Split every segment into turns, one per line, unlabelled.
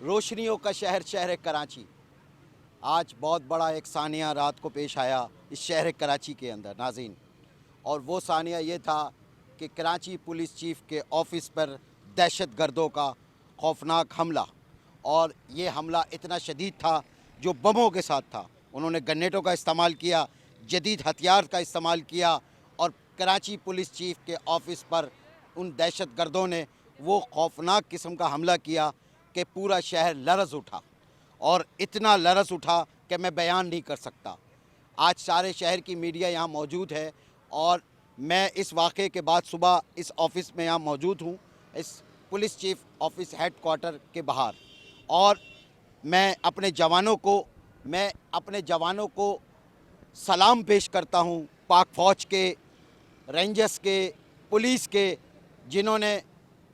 रोशनियों का शहर शहर कराची। आज बहुत बड़ा एक सानिया रात को पेश आया इस शहर कराची के अंदर नाज़रीन, और वो सानिया ये था कि कराची पुलिस चीफ के ऑफिस पर दहशत गर्दों का खौफनाक हमला, और ये हमला इतना शदीद था जो बमों के साथ था। उन्होंने गन्नेटों का इस्तेमाल किया, जदीद हथियार का इस्तेमाल किया, और कराची पुलिस चीफ के ऑफिस पर उन दहशत गर्दों ने वो खौफनाक किस्म का हमला किया कि पूरा शहर लरज़ उठा, और इतना लरज़ उठा कि मैं बयान नहीं कर सकता। आज सारे शहर की मीडिया यहाँ मौजूद है, और मैं इस वाक़े के बाद सुबह इस ऑफ़िस में यहाँ मौजूद हूँ, इस police chief office head quarter के बाहर, और मैं अपने जवानों को सलाम पेश करता हूँ, पाक फ़ौज के, रेंजर्स के, पुलिस के, जिन्होंने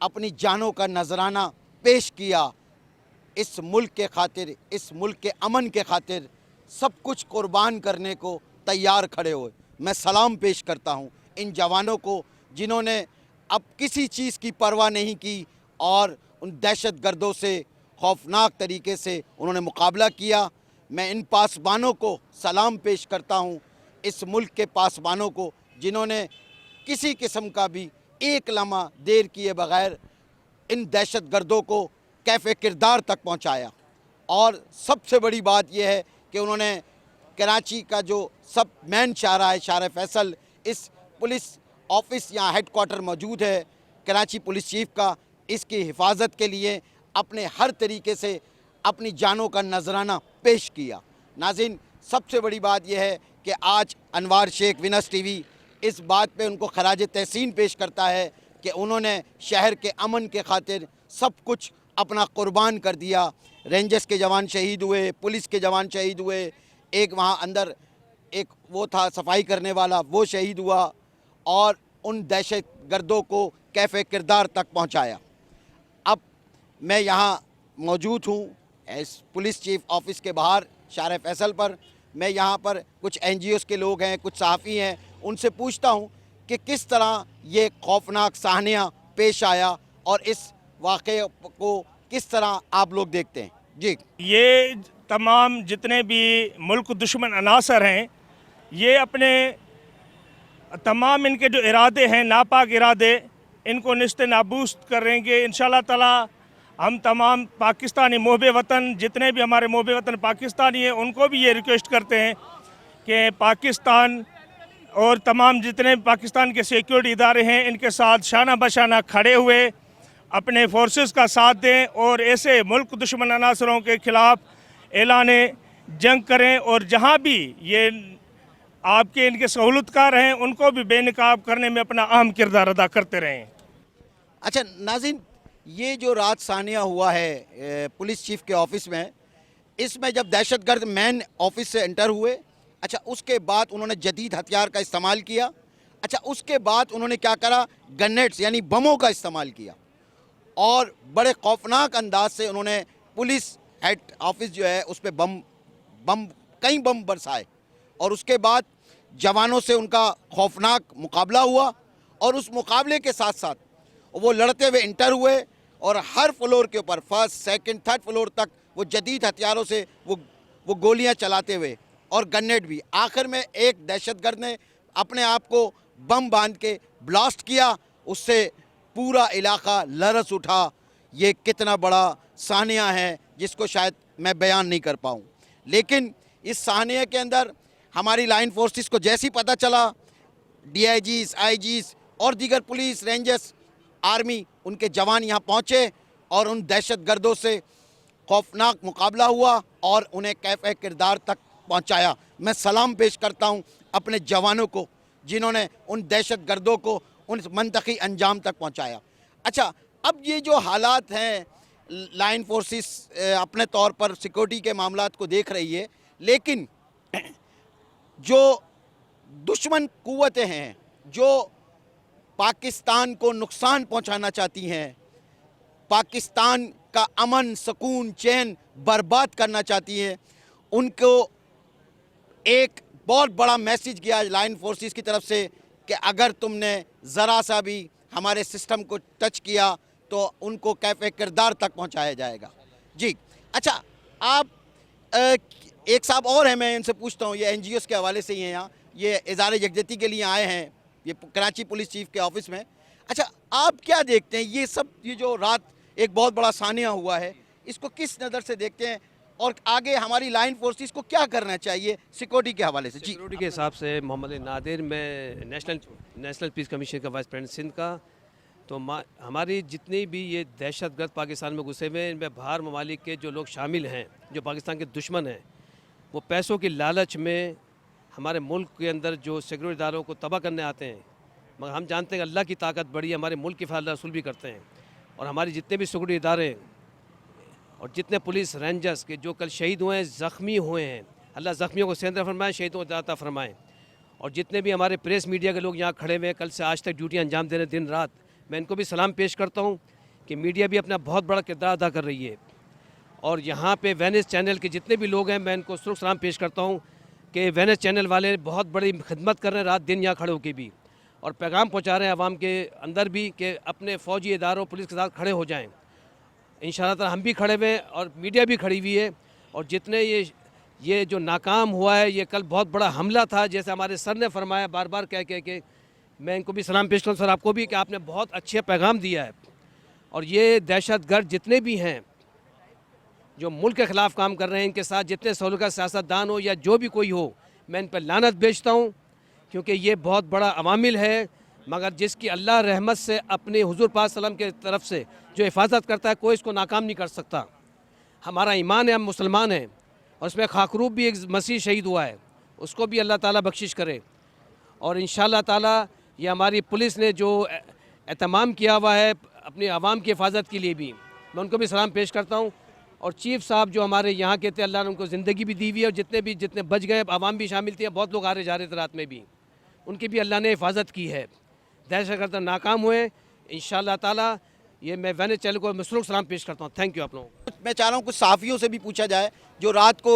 अपनी जानों का नजराना पेश किया इस मुल्क के खातिर, इस मुल्क के अमन के खातिर सब कुछ कुर्बान करने को तैयार खड़े हुए। मैं सलाम पेश करता हूँ इन जवानों को जिन्होंने अब किसी चीज़ की परवाह नहीं की और उन दहशत गर्दों से खौफनाक तरीके से उन्होंने मुकाबला किया। मैं इन पासबानों को सलाम पेश करता हूँ, इस मुल्क के पासबानों को जिन्होंने किसी किस्म का भी एक लम्हा देर किए बगैर इन दहशत गर्दों को कैफ़े किरदार तक पहुँचाया। और सबसे बड़ी बात यह है कि उन्होंने कराची का जो सब मेन शारा है, शारा फैसल, इस पुलिस ऑफिस यहाँ हेड क्वार्टर मौजूद है कराची पुलिस चीफ का, इसकी हिफाजत के लिए अपने हर तरीके से अपनी जानों का नजराना पेश किया। नाज़रीन, सबसे बड़ी बात यह है कि आज अनवार शेख विनस टीवी इस बात पे उनको खराज तहसीन पेश करता है कि उन्होंने शहर के अमन के खातिर सब कुछ अपना कुर्बान कर दिया। रेंजर्स के जवान शहीद हुए, पुलिस के जवान शहीद हुए, एक वहाँ अंदर एक वो था सफाई करने वाला, वो शहीद हुआ, और उन दहशत गर्दों को कैफ़े किरदार तक पहुँचाया। अब मैं यहाँ मौजूद हूँ इस पुलिस चीफ ऑफिस के बाहर शारा फैसल पर। मैं यहाँ पर कुछ NGOs के लोग हैं, कुछ सहाफ़ी हैं, उनसे पूछता हूँ कि किस तरह ये खौफनाक साहनिया पेश आया और इस वाक़े को किस तरह आप लोग देखते हैं। जी,
ये तमाम जितने भी मुल्क दुश्मन अनासर हैं, ये अपने तमाम इनके जो इरादे हैं, नापाक इरादे, इनको निस्ते नाबूद करेंगे इंशाल्लाह ताला। हम तमाम पाकिस्तानी मोहबे वतन, जितने भी हमारे मोहबे वतन पाकिस्तानी हैं, उनको भी ये रिक्वेस्ट करते हैं कि पाकिस्तान और तमाम जितने पाकिस्तान के सिक्योरिटी इदारे हैं, इनके साथ शाना बशाना खड़े हुए अपने फोर्सेस का साथ दें और ऐसे मुल्क दुश्मन अनासरों के ख़िलाफ़ ऐलान जंग करें, और जहाँ भी ये आपके इनके सहूलतकार हैं उनको भी बेनकाब करने में अपना अहम किरदार अदा करते रहें।
अच्छा नाज़रीन, ये जो रात सानिया हुआ है पुलिस चीफ के ऑफिस में, इसमें जब दहशतगर्द मैन ऑफिस से एंटर हुए, अच्छा उसके बाद उन्होंने जदीद हथियार का इस्तेमाल किया। अच्छा उसके बाद उन्होंने क्या करा, गन्नेट्स यानी बमों का इस्तेमाल किया, और बड़े खौफनाक अंदाज से उन्होंने पुलिस हेड ऑफिस जो है उस पर कई बम बरसाए, और उसके बाद जवानों से उनका खौफनाक मुकाबला हुआ, और उस मुकाबले के साथ साथ वो लड़ते हुए इंटर हुए, और हर फ्लोर के ऊपर, फर्स्ट सेकंड थर्ड फ्लोर तक वो जदीद हथियारों से वो गोलियां चलाते हुए, और गन्नेट भी। आखिर में एक दहशतगर्द ने अपने आप को बम बांध के ब्लास्ट किया, उससे पूरा इलाका लरस उठा। ये कितना बड़ा सानिया है जिसको शायद मैं बयान नहीं कर पाऊँ। लेकिन इस सानिया के अंदर हमारी लाइन फोर्सेस को जैसे ही पता चला, DIGs, IGs और दीगर पुलिस, रेंजर्स, आर्मी, उनके जवान यहाँ पहुँचे और उन दहशत गर्दों से खौफनाक मुकाबला हुआ और उन्हें कैफ़े किरदार तक पहुँचाया। मैं सलाम पेश करता हूँ अपने जवानों को जिन्होंने उन दहशत गर्दों को उन मंतकी अंजाम तक पहुँचाया। अच्छा, अब ये जो हालात हैं, लाइन फोर्सेस अपने तौर पर सिक्योरिटी के मामलात को देख रही है, लेकिन जो दुश्मन कुव्वतें हैं जो पाकिस्तान को नुकसान पहुंचाना चाहती हैं, पाकिस्तान का अमन, सुकून, चैन बर्बाद करना चाहती हैं, उनको एक बहुत बड़ा मैसेज गया लाइन फोर्सेस की तरफ से कि अगर तुमने ज़रा सा भी हमारे सिस्टम को टच किया तो उनको कैफ़े किरदार तक पहुंचाया जाएगा। जी। अच्छा, आप एक साहब और हैं, मैं इनसे पूछता हूँ, ये एनजीओस के हवाले से ही हैं यहाँ, ये इज़हार यकजहती के लिए आए हैं ये कराची पुलिस चीफ के ऑफिस में। अच्छा, आप क्या देखते हैं ये सब, ये जो रात एक बहुत बड़ा सानिया हुआ है, इसको किस नज़र से देखते हैं और आगे हमारी लाइन फोर्सेस को क्या करना चाहिए सिक्योरिटी के हवाले से? जी।
सिक्योरिटी के हिसाब से मोहम्मद नादिर, मैं नेशनल पीस कमीशन का वाइस प्रेसिडेंट सिंध का। तो हमारी जितनी भी ये दहशतगर्द पाकिस्तान में घुसे हुए हैं, इनमें बाहर ममालिक के जो लोग शामिल हैं, जो पाकिस्तान के दुश्मन हैं, वो पैसों की लालच में हमारे मुल्क के अंदर जो सिक्योरिटी इदारों को तबाह करने आते हैं। मगर हम जानते हैं कि अल्लाह की ताकत बड़ी है, हमारे मुल्क की हिफाजत रसूल भी करते हैं। और हमारे जितने भी सिक्योरिटी इदारे और जितने पुलिस रेंजर्स के जो कल शहीद हुए हैं, ज़ख्मी हुए हैं, अल्लाह ज़ख्मियों को सेंध फरमाए, शहीदों को अता फरमाएँ। और जितने भी हमारे प्रेस मीडिया के लोग यहाँ खड़े हुए हैं, कल से आज तक ड्यूटी अंजाम दे रहे हैं दिन रात, मैं इनको भी सलाम पेश करता हूँ कि मीडिया भी अपना बहुत बड़ा किरदार अदा कर रही है। और यहाँ पे वेनिस चैनल के जितने भी लोग हैं, मैं इनको सुरख सलाम पेश करता हूँ कि वेनिस चैनल वाले बहुत बड़ी खिदमत कर रहे हैं, रात दिन यहाँ खड़े होकर भी, और पैगाम पहुँचा रहे हैं आवाम के अंदर भी कि अपने फ़ौजी इदारों पुलिस के साथ खड़े हो जाएँ। इंशाअल्लाह ताला हम भी खड़े हुए हैं और मीडिया भी खड़ी हुई है। और जितने ये जो नाकाम हुआ है, ये कल बहुत बड़ा हमला था, जैसे हमारे सर ने फरमाया बार बार कह के मैं इनको भी सलाम पेश करूँ सर आपको भी कि आपने बहुत अच्छे पैगाम दिया है। और ये दहशतगर्द जितने भी हैं जो मुल्क के ख़िलाफ़ काम कर रहे हैं, इनके साथ जितने सहूलत सियासतदान हो या जो भी कोई हो, मैं इन पर लानत भेजता हूँ, क्योंकि ये बहुत बड़ा अवामिल है, मगर जिसकी अल्लाह रहमत से अपने हुज़ूर पाक सल्लल्लाहु अलैहि वसल्लम के तरफ से जो हिफाजत करता है, कोई इसको नाकाम नहीं कर सकता। हमारा ईमान है, हम मुसलमान हैं, और उसमें खाकरूब भी एक मसीह शहीद हुआ है, उसको भी अल्लाह ताला बख्शिश करे। और इंशाअल्लाह ताला ये हमारी पुलिस ने जो एहतमाम किया हुआ है अपनी आवाम की हिफाजत के लिए भी, मैं उनको भी सलाम पेश करता हूँ। और चीफ़ साहब जो हमारे यहाँ के थे, अल्लाह ने उनको ज़िंदगी भी दी हुई है, और जितने बच गए, आवाम भी शामिल थी, बहुत लोग आ रहे जा रहे थे रात में भी, उनकी भी अल्लाह ने हिफाजत की है। दहशतगर्द नाकाम हुए इंशाअल्लाह ताला। ये मैं वेनिस चैनल को मसरूफ़ सलाम पेश करता हूँ। थैंक यू आप लोगों को।
मैं चाह रहा हूँ कुछ सहाफ़ियों से भी पूछा जाए जो रात को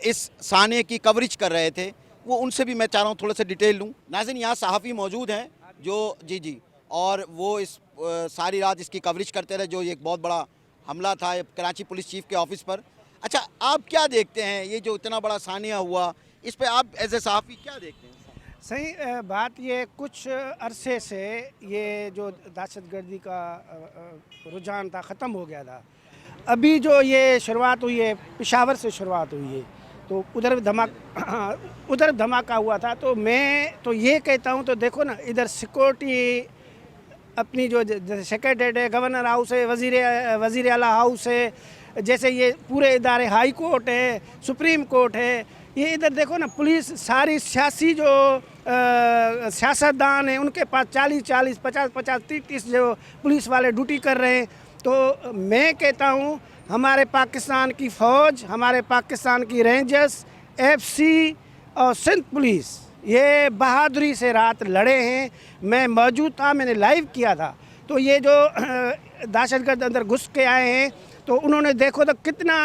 इस सानिया की कवरेज कर रहे थे, वो उनसे भी मैं चाह रहा हूँ थोड़ा सा डिटेल लूँ। नाज़रीन, यहाँ सहाफ़ी मौजूद हैं जो जी, और वो इस सारी रात इसकी कवरेज करते रहे, जो एक बहुत बड़ा हमला था कराची पुलिस चीफ के ऑफिस पर। अच्छा, आप क्या देखते हैं ये जो इतना बड़ा सानिया हुआ, इस पर आप एज ए सहाफ़ी क्या देखते हैं?
सही बात, ये कुछ अरसे से ये जो दहशतगर्दी का रुझान था ख़त्म हो गया था। अभी जो ये शुरुआत हुई है, पेशावर से शुरुआत हुई है, तो उधर धमाका हुआ था। तो मैं तो ये कहता हूँ, तो देखो ना, इधर सिक्योरिटी अपनी जो सेक्रेटरीट है, गवर्नर हाउस है, वज़ीर आला हाउस है, जैसे ये पूरे इदारे, हाई कोर्ट है, सुप्रीम कोर्ट है, ये इधर देखो ना, पुलिस सारी सियासी जो सियासतदान हैं, उनके पास 40-40, 50-50, 30-30 जो पुलिस वाले ड्यूटी कर रहे हैं। तो मैं कहता हूँ हमारे पाकिस्तान की फ़ौज, हमारे पाकिस्तान की रेंजर्स, एफसी और सिंध पुलिस ये बहादुरी से रात लड़े हैं। मैं मौजूद था, मैंने लाइव किया था। तो ये जो दहशतगर्द अंदर घुस के आए हैं, तो उन्होंने देखो तो कितना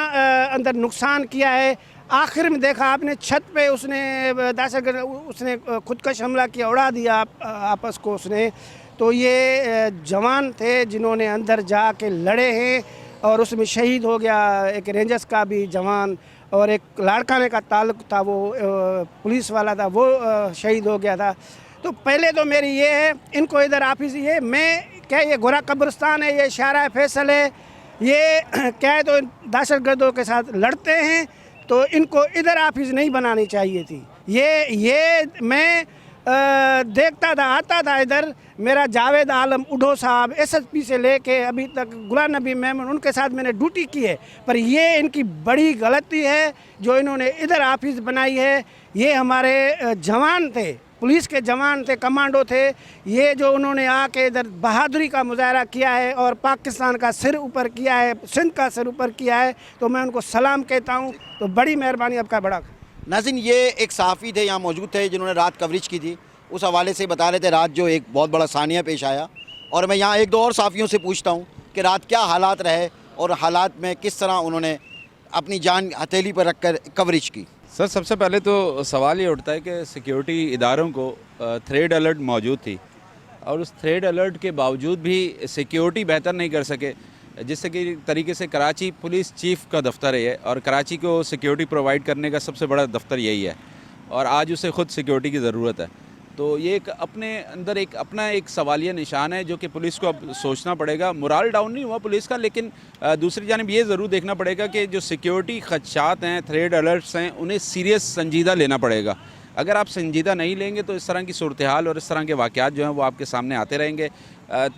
अंदर नुकसान किया है। आखिर में देखा आपने, छत पे उसने दहशतगर्द उसने खुदकश हमला किया, उड़ा दिया आपस को उसने। तो ये जवान थे जिन्होंने अंदर जाके लड़े हैं, और उसमें शहीद हो गया एक रेंजर्स का भी जवान, और एक लाड़काने का ताल्लुक था, वो पुलिस वाला था, वो शहीद हो गया था। तो पहले तो मेरी ये है, इनको इधर ऑफिस, ये मैं क्या, ये गोरा कब्रिस्तान है, ये शारा फैसल है, ये क्या है, तो दहशतगर्दों के साथ लड़ते हैं, तो इनको इधर ऑफिस नहीं बनानी चाहिए थी। ये मैं देखता था, आता था इधर, मेरा जावेद आलम उडो साहब एसएसपी से लेके अभी तक गुलाम नबी मेमन, उनके साथ मैंने ड्यूटी की है। पर ये इनकी बड़ी गलती है जो इन्होंने इधर ऑफिस बनाई है। ये हमारे जवान थे, पुलिस के जवान थे, कमांडो थे, ये जो उन्होंने आके इधर बहादुरी का मुजाहरा किया है और पाकिस्तान का सिर ऊपर किया है, सिंध का सिर ऊपर किया है, तो मैं उनको सलाम कहता हूँ। तो बड़ी मेहरबानी आपका बड़ा।
नाज़रीन, ये एक सहाफ़ी थे यहाँ मौजूद थे जिन्होंने रात कवरेज की थी, उस हवाले से बता रहे थे रात जो एक बहुत बड़ा सानिया पेश आया। और मैं यहाँ एक दो और सहाफ़ियों से पूछता हूँ कि रात क्या हालात रहे और हालात में किस तरह उन्होंने अपनी जान हथेली पर रखकर कवरेज की।
सर, सबसे पहले तो सवाल ये उठता है कि सिक्योरिटी इदारों को थ्रेड अलर्ट मौजूद थी, और उस थ्रेड अलर्ट के बावजूद भी सिक्योरिटी बेहतर नहीं कर सके। जिससे कि तरीके से कराची पुलिस चीफ का दफ्तर है और कराची को सिक्योरिटी प्रोवाइड करने का सबसे बड़ा दफ्तर यही है और आज उसे खुद सिक्योरिटी की ज़रूरत है। तो ये एक अपने अंदर एक अपना एक सवालिया निशान है जो कि पुलिस को अब सोचना पड़ेगा। मोराल डाउन नहीं हुआ पुलिस का, लेकिन दूसरी जानिब ये ज़रूर देखना पड़ेगा कि जो सिक्योरिटी खदशात हैं, थ्रेड अलर्ट्स हैं, उन्हें सीरियस संजीदा लेना पड़ेगा। अगर आप संजीदा नहीं लेंगे तो इस तरह की सूरत हाल और इस तरह के वाक़यात जो हैं वो आपके सामने आते रहेंगे।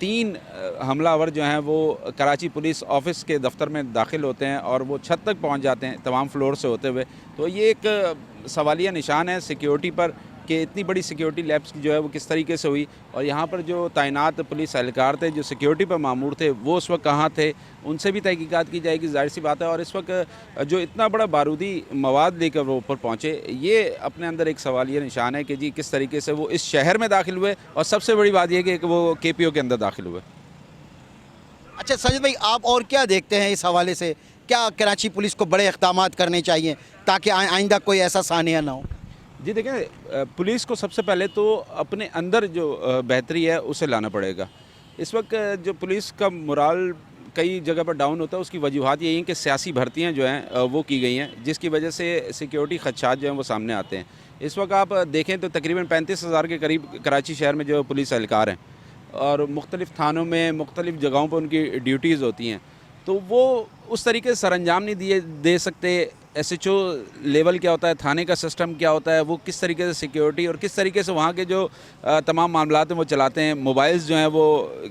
3 हमलावर जो हैं वो कराची पुलिस ऑफिस के दफ्तर में दाखिल होते हैं और वो छत तक पहुंच जाते हैं तमाम फ्लोर से होते हुए। तो ये एक सवालिया निशान है सिक्योरिटी पर कि इतनी बड़ी सिक्योरिटी लैब्स जो है वो किस तरीके से हुई और यहाँ पर जो तैनात पुलिस एहलकार थे जो सिक्योरिटी पर मामूर थे वो उस वक्त कहाँ थे, उनसे भी तहकीकात की जाएगी, जाहिर सी बात है। और इस वक्त जो इतना बड़ा बारूदी मवाद लेकर वो ऊपर पहुँचे, ये अपने अंदर एक सवालिया निशान है कि जी किस तरीके से वो इस शहर में दाखिल हुए और सबसे बड़ी बात यह कि वो KPO के अंदर दाखिल हुए।
अच्छा साजिद भाई, आप और क्या देखते हैं इस हवाले से? क्या कराची पुलिस को बड़े इक़दाम करने चाहिए ताकि आइंदा कोई ऐसा सानिया ना हो?
जी देखें, पुलिस को सबसे पहले तो अपने अंदर जो बेहतरी है उसे लाना पड़ेगा। इस वक्त जो पुलिस का मोराल कई जगह पर डाउन होता है उसकी वजूहात यही हैं कि सियासी भर्तियां जो हैं वो की गई हैं जिसकी वजह से सिक्योरिटी खदशात जो हैं वो सामने आते हैं। इस वक्त आप देखें तो तकरीबन 35,000 के करीब कराची शहर में जो पुलिस एहलकार हैं और मुख्तलिफ़ थानों में मुख्तलिफ़ जगहों पर उनकी ड्यूटीज़ होती हैं, तो वो उस तरीके से सरंजाम नहीं दे सकते। SHO लेवल क्या होता है, थाने का सिस्टम क्या होता है, वो किस तरीके से सिक्योरिटी और किस तरीके से वहाँ के जो तमाम मामलात हैं वो चलाते हैं। मोबाइल्स जो हैं वो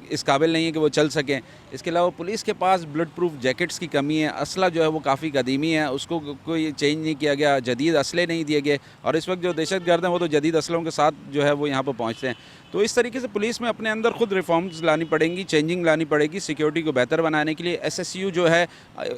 इस काबिल नहीं है कि वो चल सकें। इसके अलावा पुलिस के पास ब्लड प्रूफ जैकेट्स की कमी है, असला जो है वो काफ़ी कदीमी है, उसको कोई चेंज नहीं किया गया, जदीद असले नहीं दिए गए और इस वक्त जो दहशतगर्द हैं वो तो जदीद असलों के साथ जो है वो यहाँ पर पहुँचते हैं। तो इस तरीके से पुलिस में अपने अंदर खुद रिफॉर्म्स लानी पड़ेंगी, चेंजिंग लानी पड़ेगी सिक्योरिटी को बेहतर बनाने के लिए। SSU जो है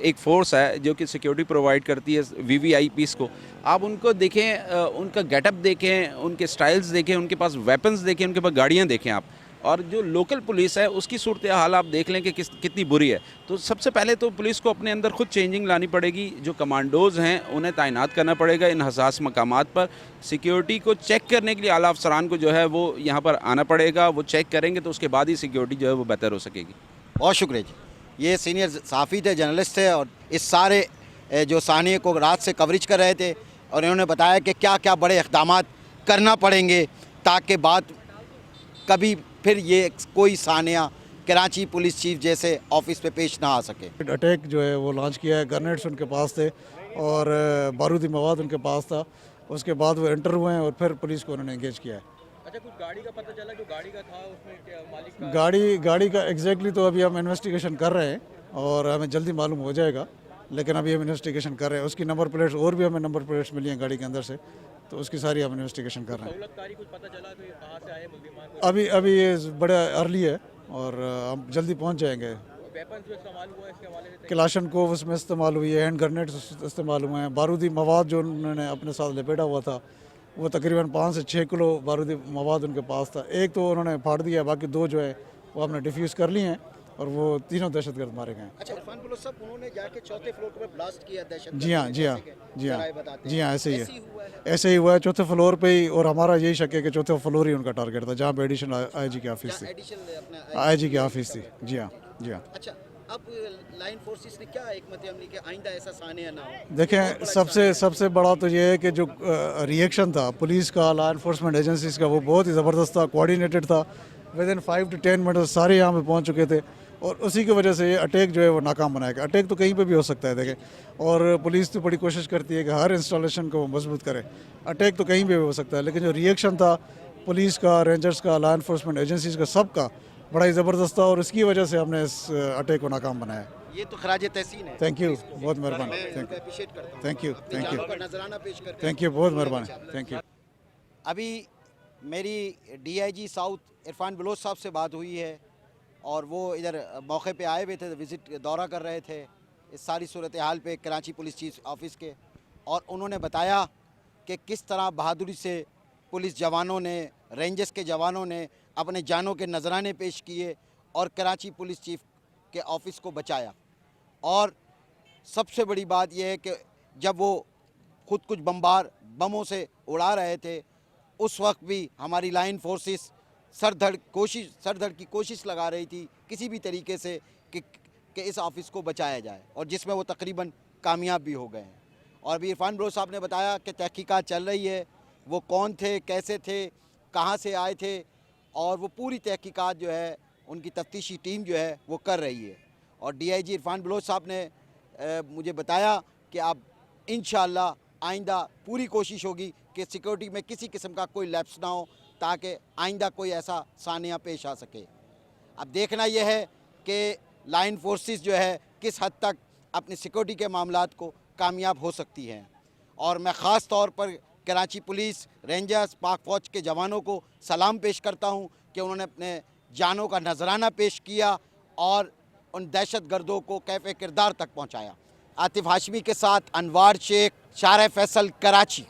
एक फ़ोर्स है जो कि सिक्योरिटी प्रोवाइड करती है VVIPs को। आप उनको देखें, उनका गेटअप देखें, उनके स्टाइल्स देखें, उनके पास वेपन्स देखें, उनके पास गाड़ियाँ देखें आप। और जो लोकल पुलिस है उसकी सूरत हाल आप देख लें कि कितनी बुरी है। तो सबसे पहले तो पुलिस को अपने अंदर खुद चेंजिंग लानी पड़ेगी। जो कमांडोज़ हैं उन्हें तैनात करना पड़ेगा इन हसास मकामात पर। सिक्योरिटी को चेक करने के लिए आला अफसरान को जो है वो यहाँ पर आना पड़ेगा, वो चेक करेंगे तो उसके बाद ही सिक्योरिटी जो है वो बेहतर हो सकेगी।
बहुत शुक्रिया जी। ये सीनियर सहाफ़ी थे, जर्नलिस्ट थे और इस सारे जो सानिए को रात से कवरेज कर रहे थे और इन्होंने बताया कि क्या क्या बड़े इक़दाम करना पड़ेंगे ताकि बाद कभी फिर ये कोई सानिया कराची पुलिस चीफ जैसे ऑफिस पे पेश ना आ सके।
अटैक जो है वो लॉन्च किया है, ग्रेनेड्स उनके पास थे और बारूदी मवाद उनके पास था। उसके बाद वो एंटर हुए हैं और फिर पुलिस को उन्होंने एंगेज किया है।
अच्छा, कुछ गाड़ी का पता चला, जो गाड़ी का था उसमें क्या मालिक
गाड़ी का एग्जैक्टली तो अभी हम इन्वेस्टिगेशन कर रहे हैं और हमें जल्दी मालूम हो जाएगा, लेकिन अभी हम इन्वेस्टिगेशन कर रहे हैं। उसकी नंबर प्लेट्स और भी हमें नंबर प्लेट्स मिली हैं गाड़ी के अंदर से, तो उसकी सारी हम इन्वेस्टिगेशन कर रहे हैं।
कुछ पता चला तो ये कहाँ से आए मुल्जिमान?
अभी ये बड़ा अर्ली है और हम जल्दी पहुंच जाएंगे।
वेपन्स जो इस्तेमाल हुआ है इसके हवाले से
क्लाशन को उसमें इस्तेमाल हुई है, हैंड ग्रेनेड्स इस्तेमाल हुए हैं। बारूदी मवाद जो उन्होंने अपने साथ लपेटा हुआ था वो तकरीबन 5 से 6 किलो बारूदी मवाद उनके पास था। एक तो उन्होंने फाड़ दिया, बाकी 2 जो है वो हमने डिफ्यूज़ कर लिए हैं और वो तीनों दहशतगर्द मारे गए।
अच्छा इरफान बुलो साहब, उन्होंने जाके चौथे फ्लोर पर ब्लास्ट किया दहशतगर्द?
जी हाँ, ऐसे ही हुआ है चौथे फ्लोर पे ही। और हमारा यही शक है कि चौथे फ्लोर ही उनका टारगेट था जहाँ पे एडिशनल IG की ऑफिस थी। IG की ऑफिस थी। जी हाँ।
अच्छा, अब लाइन फोर्सेस ने क्या हिकमत अमली के आइंदा ऐसा सानिया ना हो?
देखें, सबसे बड़ा तो ये है कि जो रिएक्शन था पुलिस का, लॉ एनफोर्समेंट एजेंसीज का, वो बहुत ही ज़बरदस्त था, कोऑर्डिनेटेड था। विद इन 5 to 10 मिनट सारे यहाँ पे पहुँच चुके थे और उसी की वजह से ये अटैक जो है वो नाकाम बनाएगा। अटैक तो कहीं पे भी हो सकता है देखें, और पुलिस तो बड़ी कोशिश करती है कि हर इंस्टॉलेशन को मजबूत करे। अटैक तो कहीं पे भी हो सकता है, लेकिन जो रिएक्शन था पुलिस का, रेंजर्स का, लॉ एनफोर्समेंट एजेंसीज का, सबका बड़ा ही ज़बरदस्त था और इसकी वजह से हमने इस अटैक को नाकाम बनाया।
ये तो खराज तहसीन है।
थैंक यू, बहुत मेहरबानी। थैंक यू, बहुत मेहरबानी, थैंक यू।
अभी मेरी DIG साउथ इरफान बलोच साहब से बात हुई है और वो इधर मौके पे आए हुए थे, विज़िट दौरा कर रहे थे इस सारी सूरत हाल पे कराची पुलिस चीफ ऑफिस के, और उन्होंने बताया कि किस तरह बहादुरी से पुलिस जवानों ने, रेंजर्स के जवानों ने अपने जानों के नजराने पेश किए और कराची पुलिस चीफ के ऑफिस को बचाया। और सबसे बड़ी बात यह है कि जब वो खुद कुछ बमों से उड़ा रहे थे उस वक्त भी हमारी लाइन फोर्सेस सर धड़ की कोशिश लगा रही थी किसी भी तरीके से कि कि इस ऑफिस को बचाया जाए, और जिसमें वो तकरीबन कामयाब भी हो गए हैं। और अभी इरफान बलोच साहब ने बताया कि तहकीकात चल रही है, वो कौन थे, कैसे थे, कहाँ से आए थे, और वो पूरी तहकीकात जो है उनकी तफ्तीशी टीम जो है वो कर रही है। और DIG इरफान बलोच साहब ने मुझे बताया कि अब इंशाअल्लाह आइंदा पूरी कोशिश होगी कि सिक्योरिटी में किसी किस्म का कोई लैप्स ना हो, ताकि आइंदा कोई ऐसा सानिया पेश आ सके। अब देखना यह है कि लाइन फोर्सेस जो है किस हद तक अपनी सिक्योरिटी के मामलात को कामयाब हो सकती हैं। और मैं ख़ास तौर पर कराची पुलिस, रेंजर्स, पाक फ़ौज के जवानों को सलाम पेश करता हूँ कि उन्होंने अपने जानों का नजराना पेश किया और उन दहशत गर्दों को कैफ़े किरदार तक पहुँचाया। आतिफ हाशमी के साथ अनवार शेख, शार फैसल, कराची।